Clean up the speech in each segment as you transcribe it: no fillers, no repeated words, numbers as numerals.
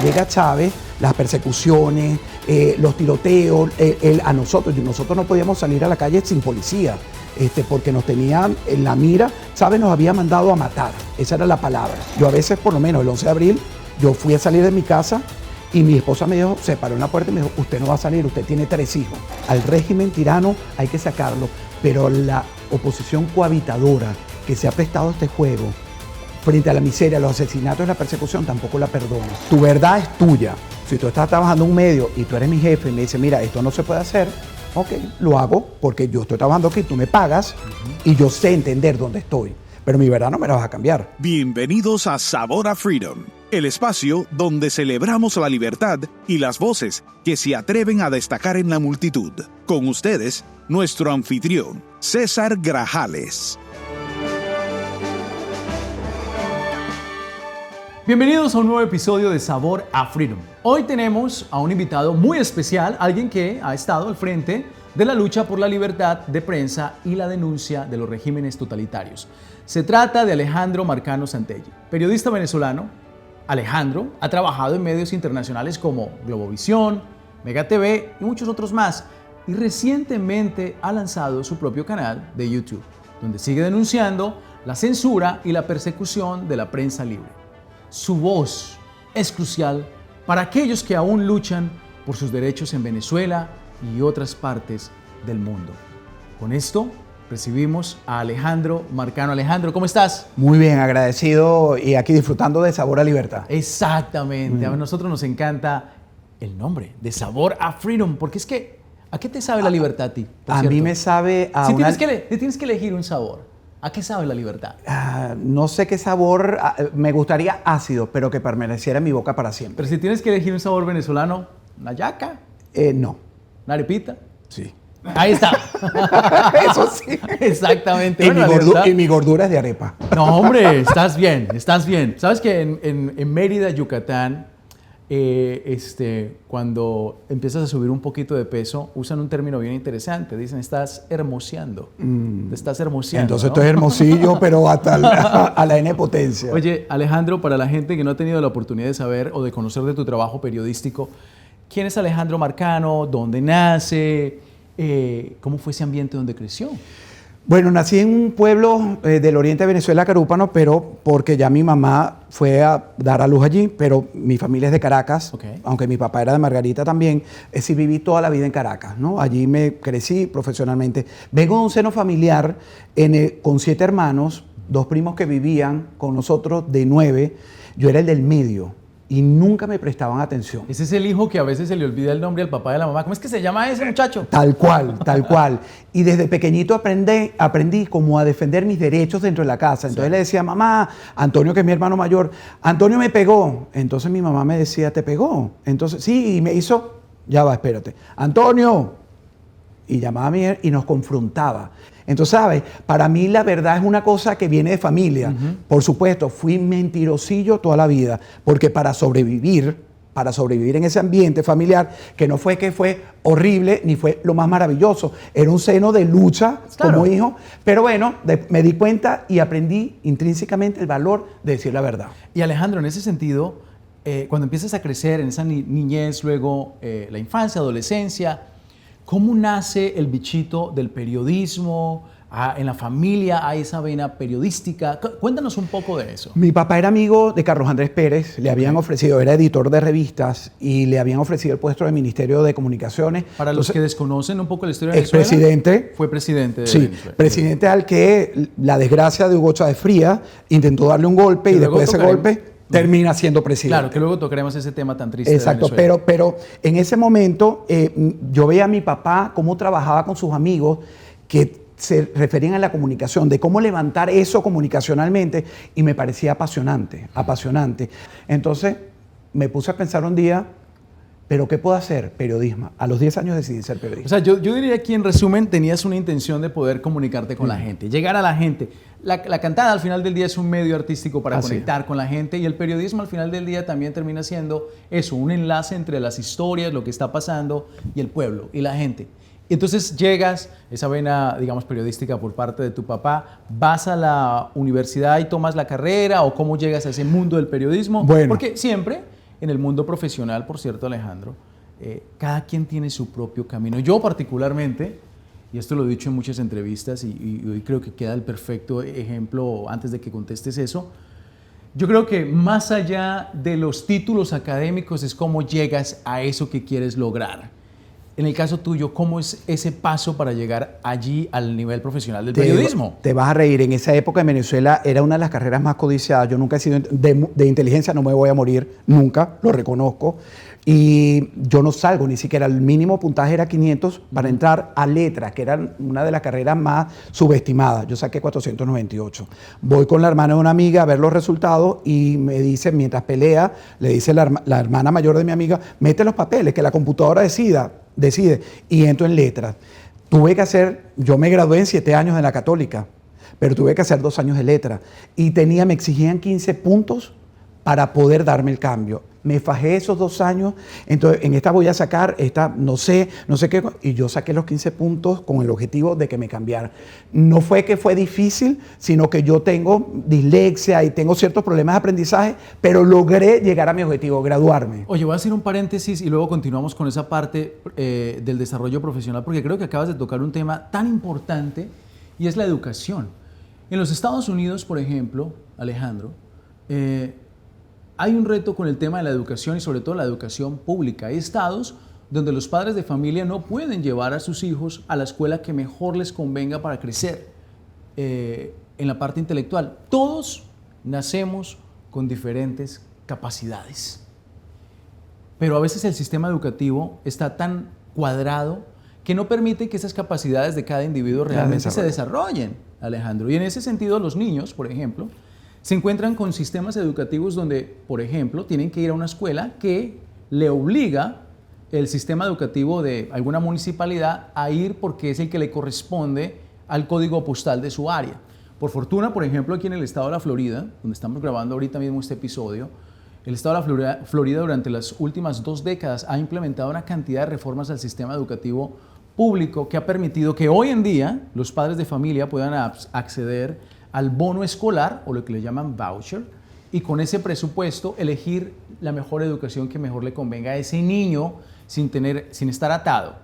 llega Chávez, las persecuciones, los tiroteos, nosotros no podíamos salir a la calle sin policía, porque nos tenían en la mira. Chávez nos había mandado a matar, esa era la palabra. Yo a veces, por lo menos el 11 de abril, yo fui a salir de mi casa y mi esposa me dijo, se paró en la puerta y me dijo, usted no va a salir, usted tiene 3 hijos. Al régimen tirano hay que sacarlo, pero la oposición cohabitadora que se ha prestado a este juego, frente a la miseria, los asesinatos y la persecución, tampoco la perdono. Tu verdad es tuya. Si tú estás trabajando en un medio y tú eres mi jefe y me dices, mira, esto no se puede hacer, ok, lo hago porque yo estoy trabajando aquí, tú me pagas y yo sé entender dónde estoy. Pero mi verdad no me la vas a cambiar. Bienvenidos a Sabor a Freedom, el espacio donde celebramos la libertad y las voces que se atreven a destacar en la multitud. Con ustedes, nuestro anfitrión, César Grajales. Bienvenidos a un nuevo episodio de Sabor a Freedom. Hoy tenemos a un invitado muy especial, alguien que ha estado al frente de la lucha por la libertad de prensa y la denuncia de los regímenes totalitarios. Se trata de Alejandro Marcano Santelli, periodista venezolano. Alejandro ha trabajado en medios internacionales como Globovisión, Mega TV y muchos otros más, y recientemente ha lanzado su propio canal de YouTube, donde sigue denunciando la censura y la persecución de la prensa libre. Su voz es crucial para aquellos que aún luchan por sus derechos en Venezuela y otras partes del mundo. Con esto recibimos a Alejandro Marcano. Alejandro, ¿cómo estás? Muy bien, agradecido y aquí disfrutando de Sabor a Libertad. Exactamente. A nosotros nos encanta el nombre de Sabor a Freedom, porque es que, ¿a qué te sabe la libertad a ti? A mí me sabe a si tienes que elegir un sabor, ¿a qué sabe la libertad? No sé qué sabor, me gustaría ácido, pero que permaneciera en mi boca para siempre. Pero si tienes que elegir un sabor venezolano, ¿una yaca? No. ¿Una arepita? Sí. Ahí está. Eso sí. Exactamente. Y mi gordura es de arepa. No, hombre, estás bien, estás bien. ¿Sabes que en Mérida, Yucatán, cuando empiezas a subir un poquito de peso, usan un término bien interesante. Dicen, estás hermoseando. Te estás hermoseando. Entonces, ¿no? Estoy hermosillo, pero hasta a la N potencia. Oye, Alejandro, para la gente que no ha tenido la oportunidad de saber o de conocer de tu trabajo periodístico, ¿quién es Alejandro Marcano? ¿Dónde nace? ¿Cómo fue ese ambiente donde creció? Bueno, nací en un pueblo del oriente de Venezuela, Carúpano, pero porque ya mi mamá fue a dar a luz allí, pero mi familia es de Caracas, Okay. Aunque mi papá era de Margarita también, sí viví toda la vida en Caracas, ¿no? Allí me crecí profesionalmente. Vengo de un seno familiar con 7 hermanos, 2 primos que vivían con nosotros de 9, yo era el del medio. Y nunca me prestaban atención. Ese es el hijo que a veces se le olvida el nombre al papá y a la mamá. ¿Cómo es que se llama ese muchacho? Tal cual, tal cual. Y desde pequeñito aprendí como a defender mis derechos dentro de la casa. Entonces le decía, mamá, Antonio, que es mi hermano mayor, Antonio me pegó. Entonces mi mamá me decía, ¿te pegó? Entonces, sí, y me hizo, ya va, espérate, Antonio. Y llamaba a mí y nos confrontaba. Entonces, ¿sabes? Para mí la verdad es una cosa que viene de familia. Por supuesto, fui mentirosillo toda la vida, porque para sobrevivir en ese ambiente familiar, que no fue que fue horrible, ni fue lo más maravilloso, era un seno de lucha, claro, como hijo, pero bueno, me di cuenta y aprendí intrínsecamente el valor de decir la verdad. Y Alejandro, en ese sentido, cuando empiezas a crecer en esa niñez, luego la infancia, adolescencia, ¿cómo nace el bichito del periodismo? En la familia hay esa vena periodística. Cuéntanos un poco de eso. Mi papá era amigo de Carlos Andrés Pérez, le habían ofrecido, era editor de revistas y le habían ofrecido el puesto del Ministerio de Comunicaciones. Para los que desconocen un poco la historia de Venezuela. Expresidente. Fue presidente de Venezuela. Presidente al que la desgracia de Hugo Chávez Frías intentó darle un golpe y después de ese golpe termina siendo presidente. Claro, que luego tocaremos ese tema tan triste. Exacto, de Venezuela. pero en ese momento yo veía a mi papá cómo trabajaba con sus amigos que se referían a la comunicación, de cómo levantar eso comunicacionalmente, y me parecía apasionante. Entonces me puse a pensar un día, ¿pero qué puedo hacer? Periodismo. A los 10 años decidí ser periodista. O sea, yo diría que en resumen tenías una intención de poder comunicarte con la gente, llegar a la gente. La cantada al final del día es un medio artístico para conectar con la gente, y el periodismo al final del día también termina siendo eso, un enlace entre las historias, lo que está pasando y el pueblo y la gente. Y entonces llegas, esa vena, digamos, periodística por parte de tu papá, ¿vas a la universidad y tomas la carrera o cómo llegas a ese mundo del periodismo? Bueno. Porque siempre en el mundo profesional, por cierto, Alejandro, cada quien tiene su propio camino. Yo particularmente, y esto lo he dicho en muchas entrevistas y hoy creo que queda el perfecto ejemplo antes de que contestes eso, yo creo que más allá de los títulos académicos es cómo llegas a eso que quieres lograr. En el caso tuyo, ¿cómo es ese paso para llegar allí al nivel profesional del periodismo? Te vas a reír. En esa época en Venezuela era una de las carreras más codiciadas. Yo nunca he sido de inteligencia, no me voy a morir nunca, lo reconozco. Y yo no salgo, ni siquiera el mínimo puntaje era 500 para entrar a letras, que era una de las carreras más subestimadas. Yo saqué 498. Voy con la hermana de una amiga a ver los resultados y me dice, mientras pelea, le dice la hermana mayor de mi amiga, mete los papeles, que la computadora decide, y entro en letras. Yo me gradué en 7 años de la Católica, pero tuve que hacer 2 años de letras y me exigían 15 puntos para poder darme el cambio. Me fajé esos 2 años, entonces en esta voy a sacar, no sé qué, y yo saqué los 15 puntos con el objetivo de que me cambiara. No fue que fue difícil, sino que yo tengo dislexia y tengo ciertos problemas de aprendizaje, pero logré llegar a mi objetivo, graduarme. Oye, voy a hacer un paréntesis y luego continuamos con esa parte del desarrollo profesional, porque creo que acabas de tocar un tema tan importante y es la educación. En los Estados Unidos, por ejemplo, Alejandro, hay un reto con el tema de la educación y sobre todo la educación pública. Hay estados donde los padres de familia no pueden llevar a sus hijos a la escuela que mejor les convenga para crecer en la parte intelectual. Todos nacemos con diferentes capacidades, pero a veces el sistema educativo está tan cuadrado que no permite que esas capacidades de cada individuo realmente se desarrollen, Alejandro. Y en ese sentido los niños, por ejemplo, se encuentran con sistemas educativos donde, por ejemplo, tienen que ir a una escuela que le obliga el sistema educativo de alguna municipalidad a ir porque es el que le corresponde al código postal de su área. Por fortuna, por ejemplo, aquí en el estado de la Florida, donde estamos grabando ahorita mismo este episodio, el estado de la Florida durante las últimas 2 décadas ha implementado una cantidad de reformas al sistema educativo público que ha permitido que hoy en día los padres de familia puedan acceder al bono escolar, o lo que le llaman voucher, y con ese presupuesto elegir la mejor educación que mejor le convenga a ese niño sin estar atado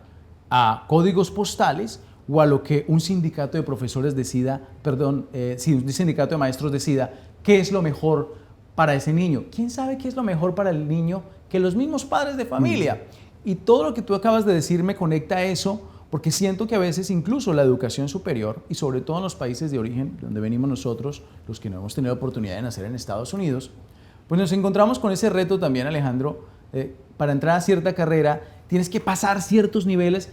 a códigos postales o a lo que un sindicato de profesores decida, un sindicato de maestros decida qué es lo mejor para ese niño. ¿Quién sabe qué es lo mejor para el niño que los mismos padres de familia? Y todo lo que tú acabas de decir me conecta a eso, porque siento que a veces incluso la educación superior, y sobre todo en los países de origen, donde venimos nosotros, los que no hemos tenido oportunidad de nacer en Estados Unidos, pues nos encontramos con ese reto también, Alejandro, para entrar a cierta carrera tienes que pasar ciertos niveles.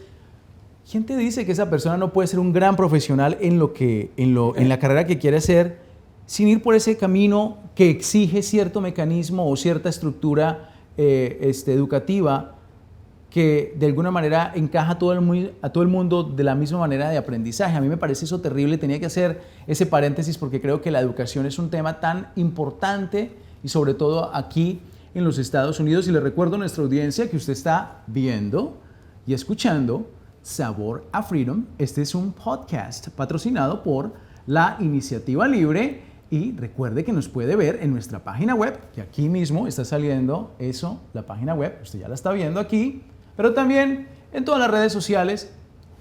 ¿Quién te dice que esa persona no puede ser un gran profesional en la carrera que quiere hacer sin ir por ese camino que exige cierto mecanismo o cierta estructura educativa que de alguna manera encaja a todo el mundo de la misma manera de aprendizaje? A mí me parece eso terrible, tenía que hacer ese paréntesis porque creo que la educación es un tema tan importante y sobre todo aquí en los Estados Unidos. Y le recuerdo a nuestra audiencia que usted está viendo y escuchando Sabor a Freedom. Este es un podcast patrocinado por la Iniciativa Libre y recuerde que nos puede ver en nuestra página web, que aquí mismo está saliendo eso, la página web, usted ya la está viendo aquí, pero también en todas las redes sociales.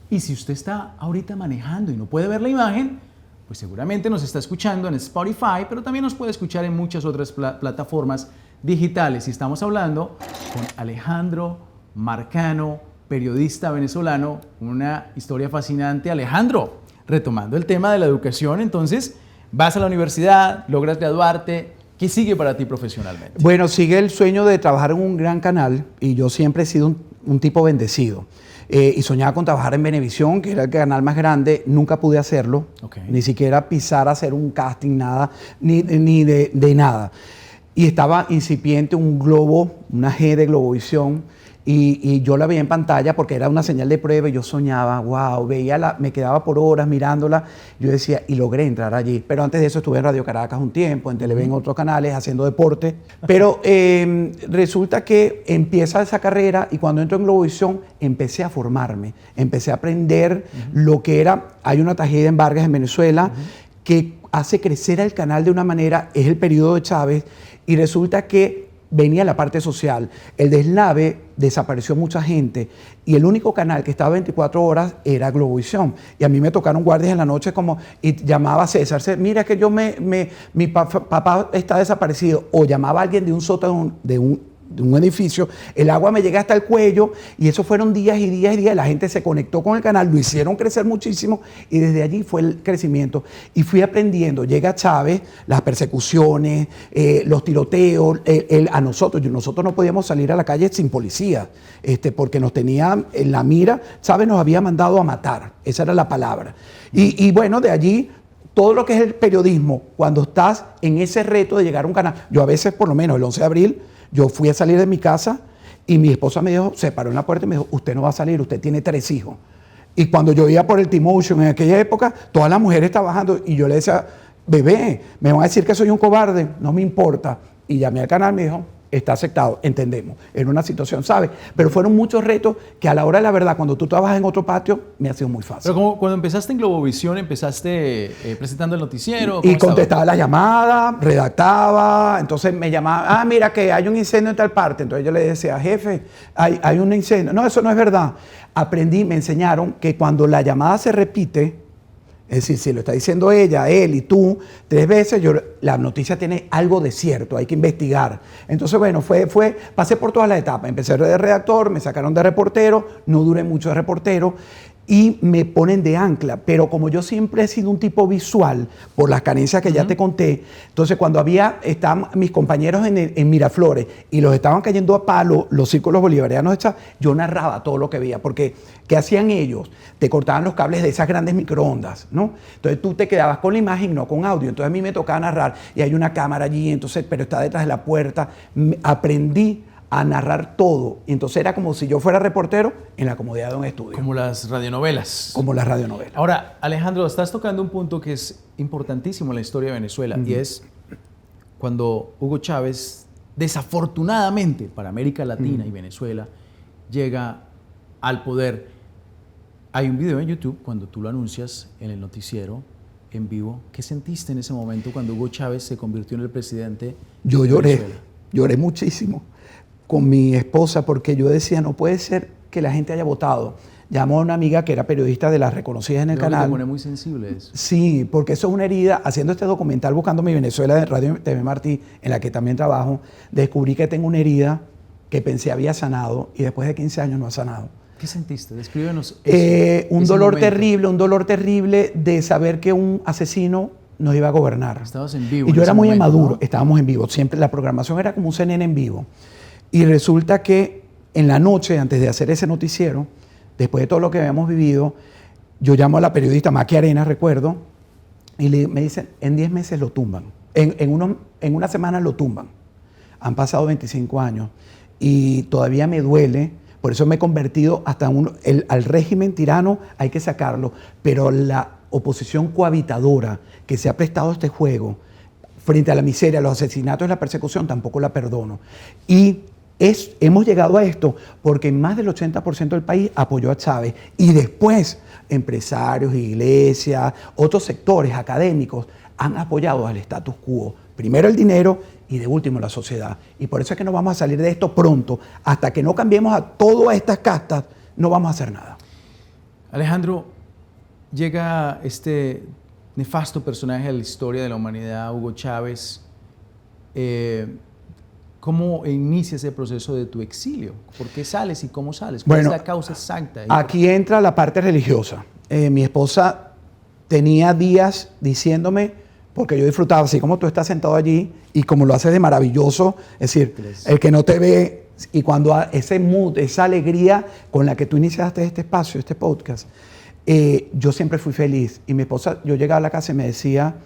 Y si usted está ahorita manejando y no puede ver la imagen, pues seguramente nos está escuchando en Spotify, pero también nos puede escuchar en muchas otras plataformas digitales. Y estamos hablando con Alejandro Marcano, periodista venezolano, una historia fascinante. Alejandro, retomando el tema de la educación, entonces, vas a la universidad, logras graduarte. ¿Qué sigue para ti profesionalmente? Bueno, sigue el sueño de trabajar en un gran canal y yo siempre he sido un tipo bendecido. Y soñaba con trabajar en Venevisión, que era el canal más grande. Nunca pude hacerlo, ni siquiera pisar a hacer un casting, nada, ni de nada. Y estaba incipiente un globo, una G de Globovisión, y yo la veía en pantalla porque era una señal de prueba y yo soñaba, wow, me quedaba por horas mirándola. Yo decía, y logré entrar allí. Pero antes de eso estuve en Radio Caracas un tiempo, en Televen, en otros canales, haciendo deporte. Pero resulta que empieza esa carrera y cuando entro en Globovisión empecé a formarme, empecé a aprender lo que era. Hay una tragedia en Vargas, en Venezuela, que hace crecer al canal de una manera, es el periodo de Chávez, y resulta que venía la parte social. El deslave desapareció mucha gente y el único canal que estaba 24 horas era Globovisión. Y a mí me tocaron guardias en la noche y llamaba a César, mira que mi papá está desaparecido, o llamaba a alguien de un sótano de un edificio, el agua me llega hasta el cuello, y eso fueron días y días y días. La gente se conectó con el canal, lo hicieron crecer muchísimo y desde allí fue el crecimiento. Y fui aprendiendo. Llega Chávez, las persecuciones, los tiroteos, nosotros no podíamos salir a la calle sin policía, porque nos tenía en la mira. Chávez nos había mandado a matar, esa era la palabra. Y bueno, de allí todo lo que es el periodismo, cuando estás en ese reto de llegar a un canal, yo a veces, por lo menos el 11 de abril, yo fui a salir de mi casa y mi esposa me dijo, se paró en la puerta y me dijo, usted no va a salir, usted tiene 3 hijos. Y cuando yo iba por el T-Motion en aquella época, todas las mujeres estaban bajando y yo le decía, bebé, me van a decir que soy un cobarde, no me importa. Y llamé al canal, me dijo, está aceptado, entendemos. Era una situación, ¿sabes? Pero fueron muchos retos que a la hora de la verdad, cuando tú trabajas en otro patio, me ha sido muy fácil. Pero como cuando empezaste en Globovisión, empezaste presentando el noticiero. Y contestaba la llamada, redactaba, entonces me llamaba, mira que hay un incendio en tal parte. Entonces yo le decía, jefe, hay un incendio. No, eso no es verdad. Aprendí, me enseñaron que cuando la llamada se repite, es decir, si lo está diciendo ella, él y tú 3 veces, la noticia tiene algo de cierto, hay que investigar. Entonces, bueno, pasé por todas las etapas. Empecé de redactor, me sacaron de reportero, no duré mucho de reportero y me ponen de ancla. Pero como yo siempre he sido un tipo visual, por las carencias que ya te conté, entonces cuando estaban mis compañeros en Miraflores y los estaban cayendo a palo los círculos bolivarianos, yo narraba todo lo que veía, porque ¿qué hacían ellos? Te cortaban los cables de esas grandes microondas, ¿no? Entonces tú te quedabas con la imagen, no con audio. Entonces a mí me tocaba narrar y hay una cámara allí, entonces, pero está detrás de la puerta. Aprendí a narrar todo. Y entonces era como si yo fuera reportero en la comodidad de un estudio. Como las radionovelas. Como las radionovelas. Ahora, Alejandro, estás tocando un punto que es importantísimo en la historia de Venezuela, y es cuando Hugo Chávez, desafortunadamente para América Latina y Venezuela, llega al poder. Hay un video en YouTube cuando tú lo anuncias en el noticiero en vivo. ¿Qué sentiste en ese momento cuando Hugo Chávez se convirtió en el presidente? Yo lloré muchísimo con mi esposa, porque yo decía, no puede ser que la gente haya votado. Llamó a una amiga que era periodista de las reconocidas en el canal. Te pone muy sensible eso. Sí, porque eso es una herida. Haciendo este documental, Buscando mi Venezuela, de Radio TV Martí, en la que también trabajo, descubrí que tengo una herida que pensé había sanado y después de 15 años no ha sanado. ¿Qué sentiste? Descríbenos un dolor terrible de saber que un asesino nos iba a gobernar. Estabas en vivo. Y yo era muy inmaduro, ¿no? Estábamos en vivo. Siempre la programación era como un CNN en vivo. Y resulta que en la noche, antes de hacer ese noticiero, después de todo lo que habíamos vivido, yo llamo a la periodista Maqui Arenas, recuerdo, y me dicen, en 10 meses lo tumban. En una semana lo tumban. Han pasado 25 años y todavía me duele. Por eso me he convertido al régimen tirano, hay que sacarlo. Pero la oposición cohabitadora que se ha prestado a este juego, frente a la miseria, los asesinatos y la persecución, tampoco la perdono. Y hemos llegado a esto porque más del 80% del país apoyó a Chávez. Y después, empresarios, iglesias, otros sectores académicos han apoyado al status quo. Primero el dinero y de último la sociedad. Y por eso es que no vamos a salir de esto pronto. Hasta que no cambiemos a todas estas castas, no vamos a hacer nada. Alejandro, llega este nefasto personaje de la historia de la humanidad, Hugo Chávez. ¿Cómo inicia ese proceso de tu exilio? ¿Por qué sales y cómo sales? ¿Cuál es la causa exacta? Aquí entra la parte religiosa. Mi esposa tenía días diciéndome, porque yo disfrutaba, así como tú estás sentado allí y como lo haces de maravilloso, es decir, el que no te ve, y cuando ese mood, esa alegría con la que tú iniciaste este espacio, este podcast, yo siempre fui feliz. Y mi esposa, yo llegaba a la casa y me decía,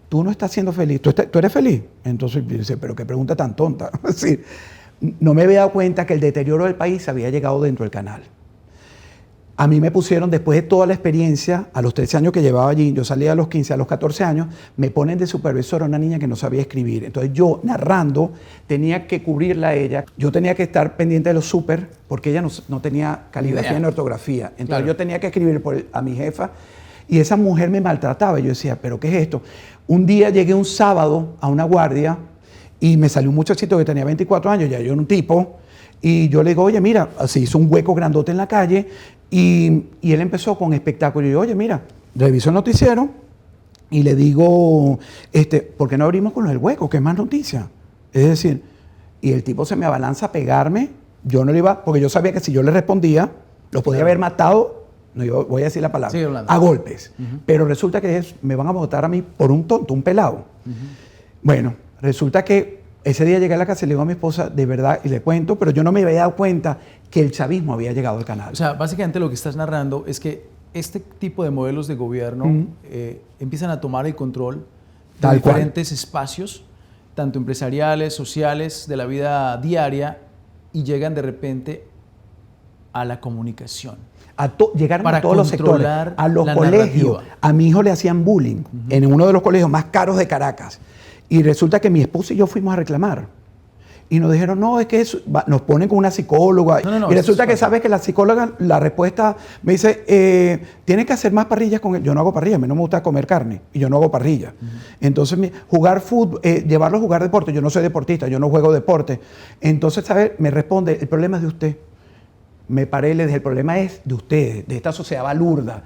tú no estás siendo feliz, ¿tú eres feliz? Entonces yo decía, pero qué pregunta tan tonta. Es decir, no me había dado cuenta que el deterioro del país había llegado dentro del canal. A mí me pusieron, después de toda la experiencia, a los 13 años que llevaba allí, yo salía a los 15, a los 14 años, me ponen de supervisora a una niña que no sabía escribir. Entonces yo, narrando, tenía que cubrirla a ella. Yo tenía que estar pendiente de los súper, porque ella no tenía caligrafía ni ortografía. Entonces claro, yo tenía que escribir a mi jefa, y esa mujer me maltrataba. Yo decía, ¿pero qué es esto? Un día llegué un sábado a una guardia, Y me salió un muchachito que tenía 24 años, ya yo era un tipo, y yo le digo, oye, mira, se hizo un hueco grandote en la calle, y él empezó con espectáculo. Y yo, oye, mira, reviso el noticiero, y le digo, ¿por qué no abrimos con el hueco? ¿Qué más noticia? Es decir, y el tipo se me abalanza a pegarme, yo no le iba, porque yo sabía que si yo le respondía, lo podía haber matado, no yo voy a decir la palabra, sí, a golpes. Pero resulta que me van a votar a mí por un tonto, un pelado. Bueno, resulta que ese día llegué a la casa y le digo a mi esposa, de verdad, y le cuento, pero yo no me había dado cuenta que el chavismo había llegado al canal. O sea, básicamente lo que estás narrando es que este tipo de modelos de gobierno empiezan a tomar el control de diferentes espacios, tanto empresariales, sociales, de la vida diaria, y llegan de repente a la comunicación. Llegaron a todos los sectores, a los colegios. A mi hijo le hacían bullying en uno de los colegios más caros de Caracas. Y resulta que mi esposa y yo fuimos a reclamar. Y nos dijeron, no, es que nos ponen con una psicóloga. No, y resulta que sabes que la psicóloga, la respuesta me dice, tienes que hacer más parrillas con él. Yo no hago parrillas, a mí no me gusta comer carne y yo no hago parrilla. Entonces, jugar fútbol, llevarlo a jugar deporte, yo no soy deportista, yo no juego deporte. Entonces, ¿sabes? Me responde, el problema es de usted. Me paré y le dije, el problema es de ustedes, de esta sociedad balurda,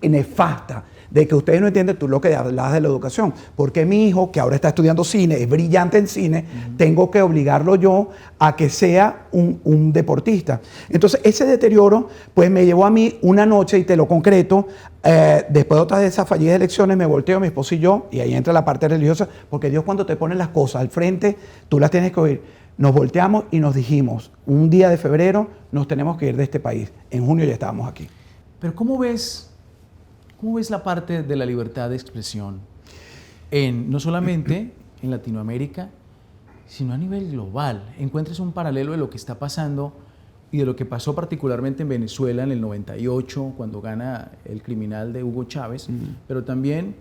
nefasta, de que ustedes no entienden tú lo que hablabas de la educación. Porque mi hijo, que ahora está estudiando cine, es brillante en cine, tengo que obligarlo yo a que sea un deportista. Entonces, ese deterioro, pues me llevó a mí una noche, y te lo concreto, después de otras de esas fallidas elecciones, me volteo mi esposo y yo, y ahí entra la parte religiosa, porque Dios cuando te pone las cosas al frente, tú las tienes que oír. Nos volteamos y nos dijimos, un día de febrero nos tenemos que ir de este país. En junio ya estábamos aquí. Pero ¿cómo ves la parte de la libertad de expresión no solamente en Latinoamérica, sino a nivel global? ¿Encuentras un paralelo de lo que está pasando y de lo que pasó particularmente en Venezuela en el 98, cuando gana el criminal de Hugo Chávez, pero también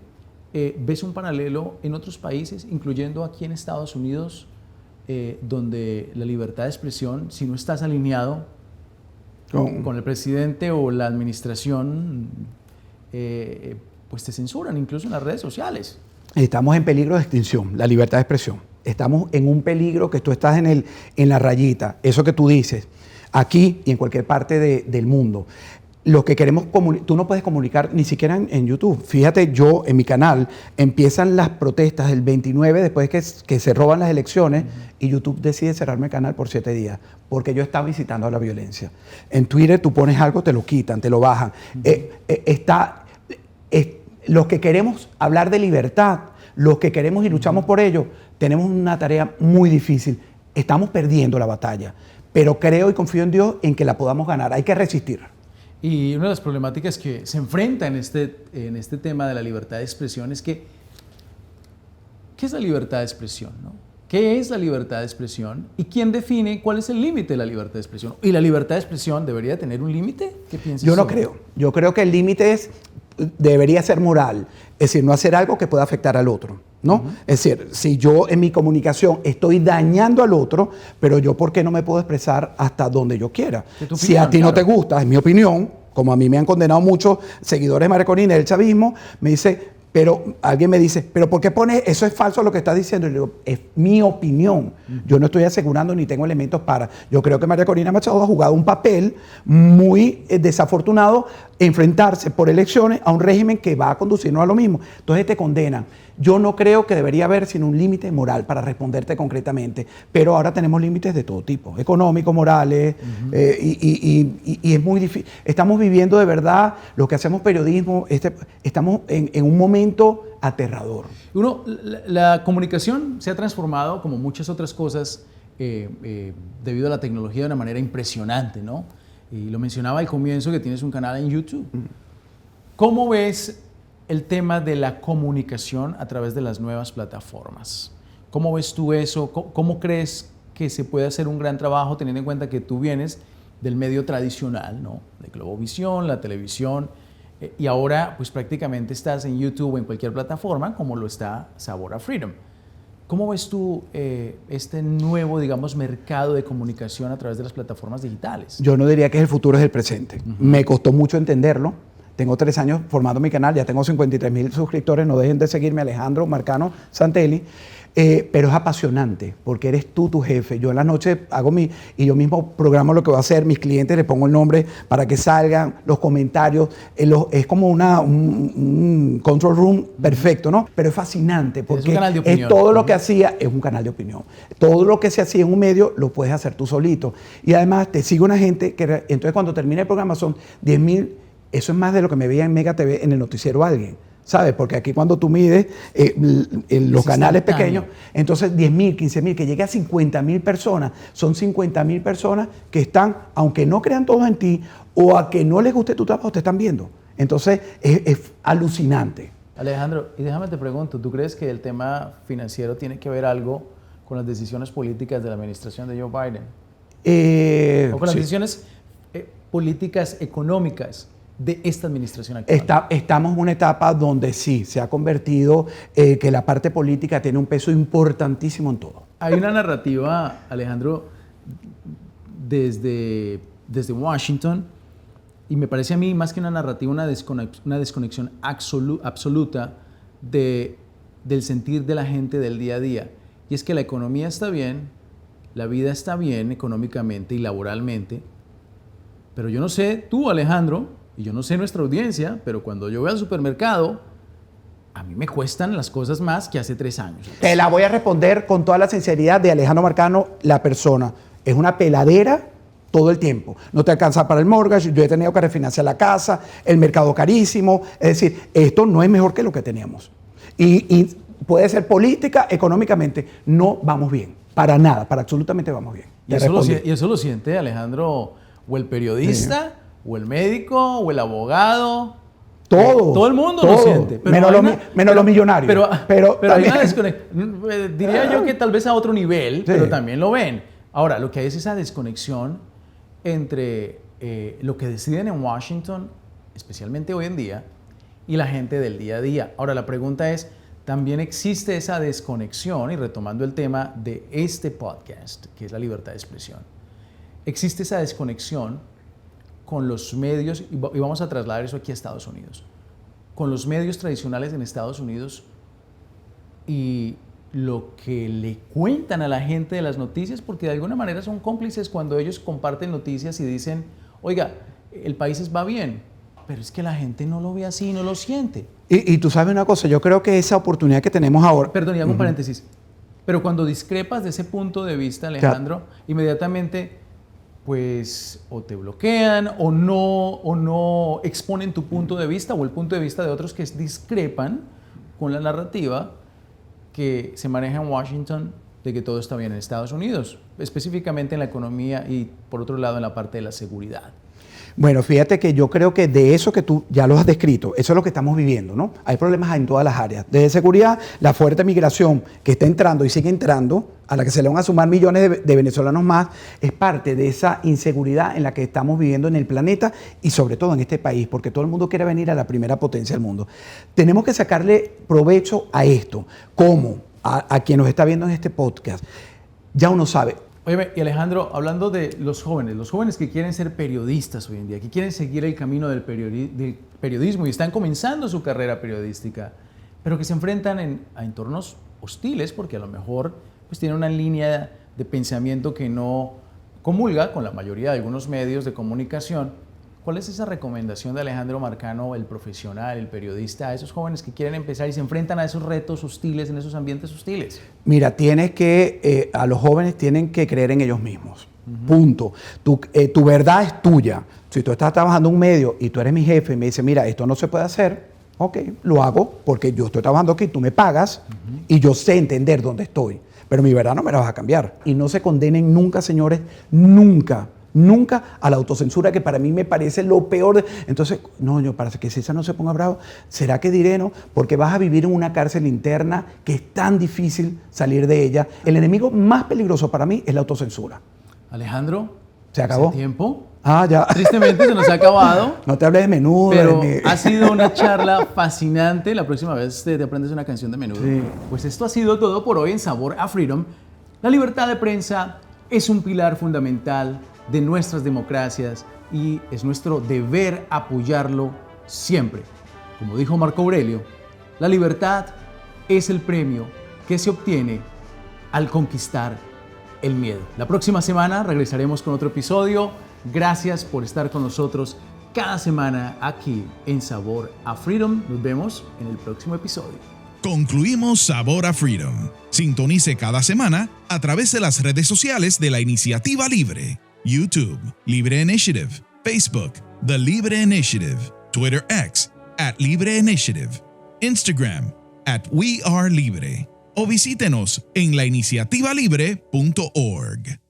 ves un paralelo en otros países, incluyendo aquí en Estados Unidos, donde la libertad de expresión, si no estás alineado con el presidente o la administración, pues te censuran, incluso en las redes sociales? Estamos en peligro de extinción, la libertad de expresión. Estamos en un peligro que tú estás en la rayita, eso que tú dices, aquí y en cualquier parte del mundo. Lo que queremos tú no puedes comunicar ni siquiera en YouTube. Fíjate, yo en mi canal empiezan las protestas el 29 después que se roban las elecciones y YouTube decide cerrarme el canal por 7 días porque yo estaba incitando a la violencia. En Twitter tú pones algo, te lo quitan, te lo bajan. Los que queremos hablar de libertad, los que queremos y luchamos por ello, tenemos una tarea muy difícil. Estamos perdiendo la batalla, pero creo y confío en Dios en que la podamos ganar. Hay que resistir. Y una de las problemáticas que se enfrenta en este tema de la libertad de expresión es que, ¿qué es la libertad de expresión, no? ¿Qué es la libertad de expresión? ¿Y quién define cuál es el límite de la libertad de expresión? ¿Y la libertad de expresión debería tener un límite? ¿Qué piensas? Yo no creo. Yo creo que el límite debería ser moral. Es decir, no hacer algo que pueda afectar al otro, ¿no? Es decir, si yo en mi comunicación estoy dañando al otro, pero yo ¿por qué no me puedo expresar hasta donde yo quiera? Si a ti no te gusta, es mi opinión, como a mí me han condenado muchos seguidores de María Corina del chavismo, me dice, pero alguien me dice, pero ¿por qué pones eso? Es falso lo que estás diciendo. Y le digo, es mi opinión. Yo no estoy asegurando ni tengo elementos para. Yo creo que María Corina Machado ha jugado un papel muy desafortunado, enfrentarse por elecciones a un régimen que va a conducirnos a lo mismo. Entonces te condenan. Yo no creo que debería haber sino un límite moral para responderte concretamente, pero ahora tenemos límites de todo tipo, económicos, morales, y es muy difícil. Estamos viviendo de verdad, lo que hacemos periodismo, estamos en un momento aterrador. La comunicación se ha transformado, como muchas otras cosas, debido a la tecnología de una manera impresionante, ¿no? Y lo mencionaba al comienzo que tienes un canal en YouTube. ¿Cómo ves el tema de la comunicación a través de las nuevas plataformas? ¿Cómo ves tú eso? ¿Cómo crees que se puede hacer un gran trabajo teniendo en cuenta que tú vienes del medio tradicional, ¿no? De Globovisión, la televisión, y ahora pues prácticamente estás en YouTube o en cualquier plataforma como lo está Sabor a Freedom? ¿Cómo ves tú este nuevo, digamos, mercado de comunicación a través de las plataformas digitales? Yo no diría que el futuro es el presente. Me costó mucho entenderlo. Tengo 3 años formando mi canal, ya tengo 53,000 suscriptores, no dejen de seguirme, Alejandro Marcano Santelli. pero es apasionante porque eres tú tu jefe. Yo en la noche y yo mismo programo lo que voy a hacer, mis clientes les pongo el nombre para que salgan, los comentarios, es como un control room perfecto, ¿no? Pero es fascinante porque es un canal de opinión. Es todo lo que hacía, es un canal de opinión. Todo lo que se hacía en un medio lo puedes hacer tú solito. Y además te sigue una gente que entonces cuando termina el programa son 10,000, eso es más de lo que me veía en Mega TV en el noticiero alguien. ¿Sabes? Porque aquí cuando tú mides los canales pequeños, entonces 10,000, 15,000, que llegue a 50,000 personas, son 50,000 personas que están, aunque no crean todos en ti o a que no les guste tu trabajo, te están viendo. Entonces es alucinante. Alejandro, y déjame te pregunto, ¿tú crees que el tema financiero tiene que ver algo con las decisiones políticas de la administración de Joe Biden? ¿O con las decisiones políticas económicas de esta administración actual? Estamos en una etapa donde sí, se ha convertido que la parte política tiene un peso importantísimo en todo. Hay una narrativa, Alejandro, desde Washington, y me parece a mí más que una narrativa, una desconexión absoluta del sentir de la gente del día a día. Y es que la economía está bien, la vida está bien económicamente y laboralmente, pero yo no sé tú, Alejandro, y yo no sé nuestra audiencia, pero cuando yo voy al supermercado, a mí me cuestan las cosas más que hace 3 años. Te la voy a responder con toda la sinceridad de Alejandro Marcano, la persona. Es una peladera todo el tiempo. No te alcanza para el mortgage, yo he tenido que refinanciar la casa, el mercado carísimo. Es decir, esto no es mejor que lo que teníamos. Y puede ser política, económicamente, no vamos bien. Para nada, para absolutamente vamos bien. Y eso lo siente, Alejandro, o el periodista, sí, o el médico, o el abogado. Todo el mundo lo siente. Pero menos los millonarios. Pero hay una desconexión. Diría yo que tal vez a otro nivel, sí, pero también lo ven. Ahora, lo que hay es esa desconexión entre lo que deciden en Washington, especialmente hoy en día, y la gente del día a día. Ahora, la pregunta es, ¿también existe esa desconexión? Y retomando el tema de este podcast, que es la libertad de expresión, ¿existe esa desconexión con los medios, y vamos a trasladar eso aquí a Estados Unidos, con los medios tradicionales en Estados Unidos y lo que le cuentan a la gente de las noticias? Porque de alguna manera son cómplices cuando ellos comparten noticias y dicen, oiga, el país va bien, pero es que la gente no lo ve así, no lo siente. Y tú sabes una cosa, yo creo que esa oportunidad que tenemos ahora... Perdón, y hago un paréntesis, pero cuando discrepas de ese punto de vista, Alejandro, inmediatamente pues o te bloquean o no exponen tu punto de vista o el punto de vista de otros que discrepan con la narrativa que se maneja en Washington de que todo está bien en Estados Unidos, específicamente en la economía y por otro lado en la parte de la seguridad. Bueno, fíjate que yo creo que de eso que tú ya lo has descrito, eso es lo que estamos viviendo, ¿no? Hay problemas en todas las áreas. Desde seguridad, la fuerte migración que está entrando y sigue entrando, a la que se le van a sumar millones de venezolanos más, es parte de esa inseguridad en la que estamos viviendo en el planeta y sobre todo en este país, porque todo el mundo quiere venir a la primera potencia del mundo. Tenemos que sacarle provecho a esto. ¿Cómo? A quien nos está viendo en este podcast. Ya uno sabe. Oye, y Alejandro, hablando de los jóvenes que quieren ser periodistas hoy en día, que quieren seguir el camino del periodismo y están comenzando su carrera periodística, pero que se enfrentan a entornos hostiles porque a lo mejor pues, tienen una línea de pensamiento que no comulga con la mayoría de algunos medios de comunicación. ¿Cuál es esa recomendación de Alejandro Marcano, el profesional, el periodista, a esos jóvenes que quieren empezar y se enfrentan a esos retos hostiles, en esos ambientes hostiles? Mira, a los jóvenes tienen que creer en ellos mismos. Punto. Tu verdad es tuya. Si tú estás trabajando en un medio y tú eres mi jefe y me dices, mira, esto no se puede hacer, ok, lo hago porque yo estoy trabajando aquí, tú me pagas y yo sé entender dónde estoy. Pero mi verdad no me la vas a cambiar. Y no se condenen nunca, señores, nunca a la autocensura, que para mí me parece lo peor. Entonces, para que César no se ponga bravo, ¿será que diré no? Porque vas a vivir en una cárcel interna que es tan difícil salir de ella. El enemigo más peligroso para mí es la autocensura. Alejandro, ¿se acabó? ¿Hace tiempo? Ya. Tristemente se nos ha acabado. No te hables de Menudo. Pero ha sido una charla fascinante. La próxima vez te aprendes una canción de Menudo. Sí. Pues esto ha sido todo por hoy en Sabor a Freedom. La libertad de prensa es un pilar fundamental de nuestras democracias y es nuestro deber apoyarlo siempre. Como dijo Marco Aurelio, la libertad es el premio que se obtiene al conquistar el miedo. La próxima semana regresaremos con otro episodio. Gracias por estar con nosotros cada semana aquí en Sabor a Freedom. Nos vemos en el próximo episodio. Concluimos Sabor a Freedom. Sintonice cada semana a través de las redes sociales de la Iniciativa Libre: YouTube, Libre Initiative; Facebook, The Libre Initiative; Twitter X, @Libre Initiative; Instagram, @WeAreLibre; o visítenos en lainiciativalibre.org.